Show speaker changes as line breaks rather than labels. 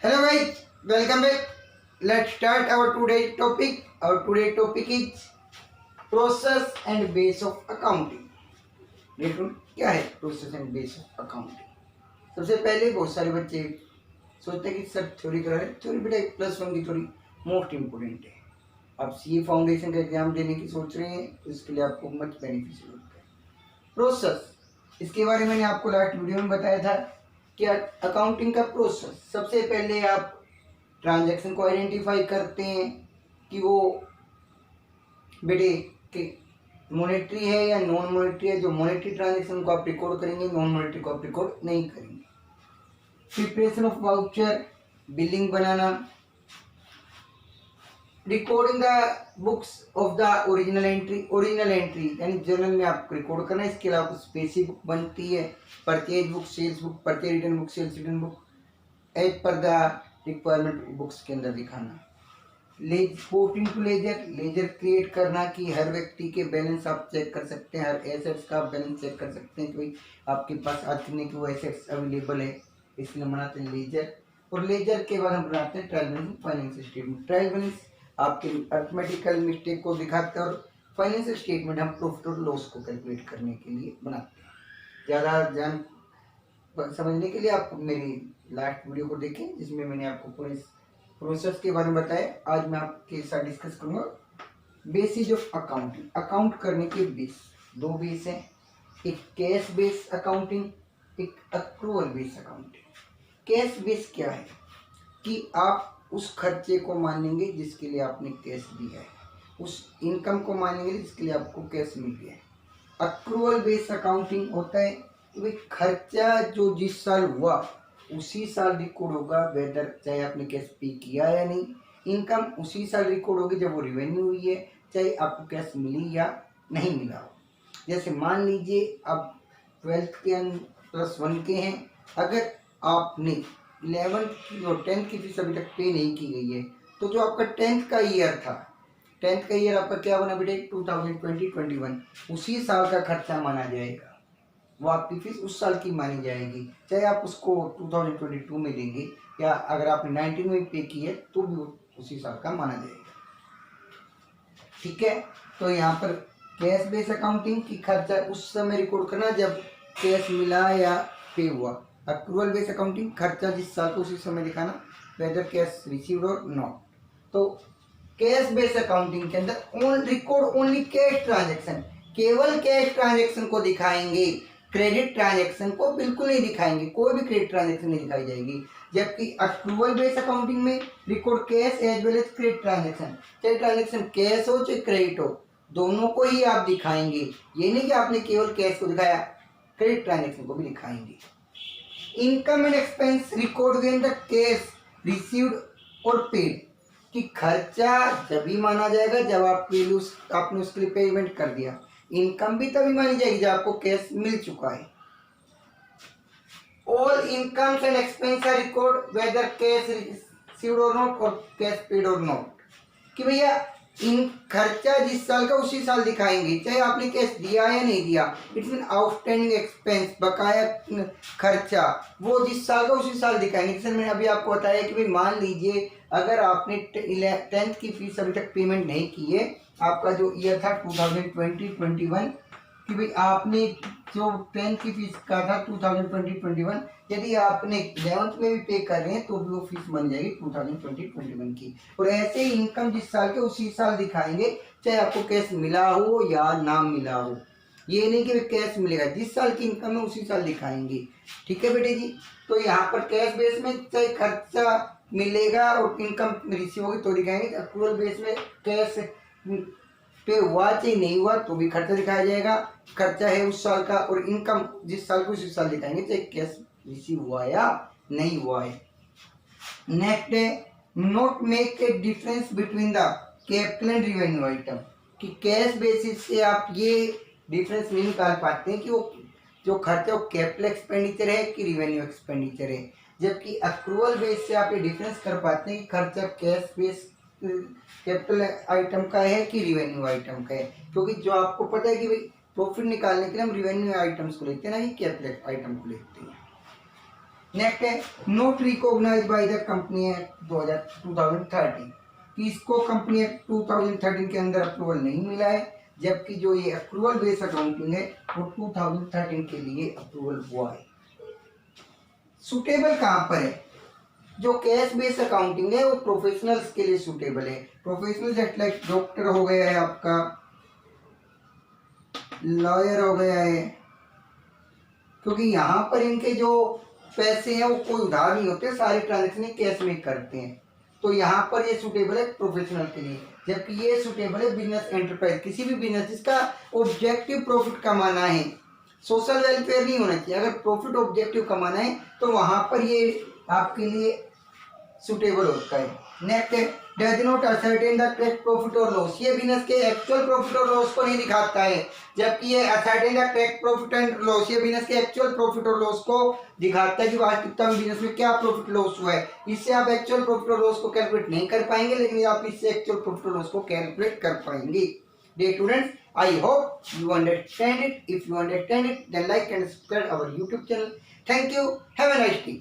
Hello guys, welcome back. Let's start our today's topic. Our today's topic is process and base of accounting. देखो क्या है process and base of accounting. सबसे पहले बहुत सारे बच्चे सोचते हैं कि सर थ्योरी करा है, थ्योरी बेटा +1 की थ्योरी मोस्ट इम्पोर्टेंट है। आप सीए फाउंडेशन का एग्जाम देने की सोच रहे हैं तो इसके लिए आपको मच बेनिफिशियल होता है। प्रोसेस, इसके बारे में मैंने आपको लास्ट वीडियो में बताया था कि अकाउंटिंग का प्रोसेस, सबसे पहले आप ट्रांजैक्शन को आइडेंटिफाई करते हैं कि वो बेटे कि मॉनेटरी है या नॉन मॉनेटरी है। जो मॉनेटरी ट्रांजैक्शन को आप रिकॉर्ड करेंगे, नॉन मॉनेटरी को आप रिकॉर्ड नहीं करेंगे। Preparation of voucher, billing banana, recording the books of the original entry यानी जर्नल में आपको रिकॉर्ड करना है। इसके अलावा स्पेसिफिक बुक बनती है, purchase book, sales book, purchase return book, sales return book, as per the requirement books के अंदर दिखाना। पोस्टिंग टू लेजर क्रिएट करना कि हर व्यक्ति के बैलेंस आप चेक कर सकते हैं, हर एसेट्स का आप बैलेंस चेक कर सकते हैं कि भाई आपके पास आज कितने की वो एसेट्स अवेलेबल है, इसलिए बनाते हैं लेजर। और लेजर के बाद हम बनाते हैं trial balance, financial statement. Trial balance आपके अर्थमेटिकल मिस्टेक को दिखाते हैं और फाइनेंशियल स्टेटमेंट हम प्रॉफिट और लॉस को कैलकुलेट करने के लिए बनाते हैं। ज़्यादा जान समझने के लिए आप मेरी लास्ट वीडियो को देखें जिसमें मैंने आपको पूरे प्रोसेस के बारे में बताया। आज मैं आपके साथ डिस्कस करूँगा बेसिस ऑफ अकाउंटिंग। अकाउंट करने के बेस, दो बेस हैं, एक कैश बेस अकाउंटिंग, एक accrual base accounting. Cash base क्या है कि आप उस खर्चे को मानेंगे जिसके लिए आपने कैश दिया है, उस इनकम को मानेंगे जिसके लिए आपको कैश मिल गया है। अक्रूवल बेस अकाउंटिंग होता है कि भाई खर्चा जो जिस साल हुआ उसी साल रिकॉर्ड होगा, वेदर चाहे आपने कैश पे किया या नहीं। इनकम उसी साल रिकॉर्ड होगी जब वो रिवेन्यू हुई है, चाहे आपको कैश मिली या नहीं मिला हो। जैसे मान लीजिए आप 12th के +1 के हैं, अगर आपने 11th की और 10th की फीस अभी तक पे नहीं की गई है तो जो आपका 10th का ईयर था, 10th का ईयर आपका क्या बना बेटे, 2020-21, उसी साल का खर्चा माना जाएगा। वो आपकी फीस उस साल की मानी जाएगी, चाहे आप उसको 2022 में देंगे या अगर आपने 19 में पे की है तो भी उसी साल का माना जाएगा। ठीक है, तो यहाँ पर कैश बेस अकाउंटिंग की खर्चा उस समय रिकॉर्ड करना जब कैश मिला या पे हुआ। अक्रूवल बेस अकाउंटिंग खर्चा जिस साल को उसी समय दिखाना, वेदर कैश रिसीव्ड और नॉट। तो कैश बेस अकाउंटिंग के अंदर रिकॉर्ड ओनली कैश ट्रांजेक्शन, केवल कैश ट्रांजेक्शन को दिखाएंगे, क्रेडिट ट्रांजेक्शन को बिल्कुल नहीं दिखाएंगे, कोई भी क्रेडिट ट्रांजेक्शन नहीं दिखाई जाएगी। जबकि अक्रूवल बेस अकाउंटिंग में record cash as well as credit transaction, चाहे ट्रांजेक्शन कैश हो चाहे क्रेडिट हो, दोनों को ही आप दिखाएंगे। ये नहीं कि आपने केवल कैश को दिखाया, क्रेडिट ट्रांजेक्शन को भी दिखाएंगे। Income and expense record when the cash received और पेड, कि खर्चा जब भी माना जाएगा जब आपने उसके लिए पेमेंट कर दिया। इनकम भी तभी मानी जाएगी जब आपको कैश मिल चुका है। All incomes and expense are record whether cash received और नॉट और कैश पेड और नॉट, कि भैया इन खर्चा जिस साल का उसी साल दिखाएंगे, चाहे आपने कैश दिया या नहीं दिया। इट्स मीन आउटस्टैंडिंग एक्सपेंस, बकाया खर्चा, वो जिस साल का उसी साल दिखाएंगे। जैसे मैंने अभी आपको बताया कि भाई मान लीजिए अगर आपने 10th की फीस अभी तक पेमेंट नहीं की है, आपका जो ईयर था 2020-21, कि भाई आपने जो 10th की फीस का था 2020-21, यदि आपने 11th में भी पे कर रहे हैं तो भी वो फीस बन जाएगी 2020-21 की। और ऐसे ही इनकम जिस साल के उसी साल दिखाएंगे, चाहे आपको कैश मिला हो या ना मिला हो। ये नहीं कि कैश मिलेगा, जिस साल की इनकम है उसी साल दिखाएंगे। ठीक है बेटे जी, तो यहाँ पर कैश बेस में चाहे खर्चा मिलेगा और इनकम रिसीव होगी तो दिखाएंगे। अक्रूवल बेस में कैश पे हुआ चाहे नहीं हुआ तो भी खर्चा दिखाया जाएगा, खर्चा है उस साल का, और इनकम जिस साल को उसी साल दिखाएंगे चाहे कैश रिसीव हुआ या नहीं हुआ है। नेक्स्ट है not make a difference between the capital and revenue item, कि कैश बेसिस से आप ये डिफरेंस नहीं निकाल पाते हैं कि वो जो खर्चा वो कैपिटल एक्सपेंडिचर है कि रिवेन्यू एक्सपेंडिचर है। जबकि अक्रूवल बेस से आप ये डिफरेंस कर पाते हैं कि खर्चा कैश बेस कैपिटल आइटम का है कि रिवेन्यू आइटम का है, क्योंकि जो आपको पता है कि भाई प्रॉफिट निकालने के लिए हम रिवेन्यू आइटम्स को लेते हैं ना कि कैपिटल आइटम को लेते हैं। नेक्स्ट है not recognised by the company act 2013 कि इसको कंपनी एक्ट 2013 के अंदर अप्रूवल नहीं मिला है, जबकि जो ये अप्रूवल बेस्ड अकाउंटिंग है वो 2013 के लिए अप्रूवल हुआ है। सुटेबल कहाँ पर है? जो कैश बेस्ड अकाउंटिंग है वो प्रोफेशनल्स के लिए सुटेबल है। प्रोफेशनल जस्ट लाइक डॉक्टर हो गया है, आपका लॉयर हो गया है, क्योंकि यहाँ पर इनके जो पैसे हैं वो कोई उधार नहीं होते, सारे ट्रांजेक्शन कैश में करते हैं, तो यहाँ पर ये सुटेबल है प्रोफेशनल के लिए। जबकि ये सुटेबल है बिजनेस एंटरप्राइज, किसी भी बिजनेस जिसका ऑब्जेक्टिव प्रॉफिट कमाना है, सोशल वेलफेयर नहीं होना चाहिए। अगर प्रॉफिट ऑब्जेक्टिव कमाना है तो वहाँ पर ये आपके लिए सुटेबल होता है। नेक्स्ट है does not ascertain the correct profit और लॉस, ये बिजनेस के एक्चुअल प्रॉफिट और लॉस को नहीं दिखाता है, जबकि ये ascertain the correct profit and loss ये बिजनेस के एक्चुअल प्रॉफिट और लॉस को दिखाता है कि वास्तविकता में बिजनेस में क्या प्रॉफिट लॉस हुआ है। इससे आप एक्चुअल प्रॉफिट और लॉस को कैलकुलेट नहीं कर पाएंगे, लेकिन आप इससे एक्चुअल प्रॉफिट और लॉस को कैलकुलेट कर पाएंगे। Dear students, I hope you understand it. If you understand it, then like and subscribe our YouTube channel. Thank you. Have a nice day.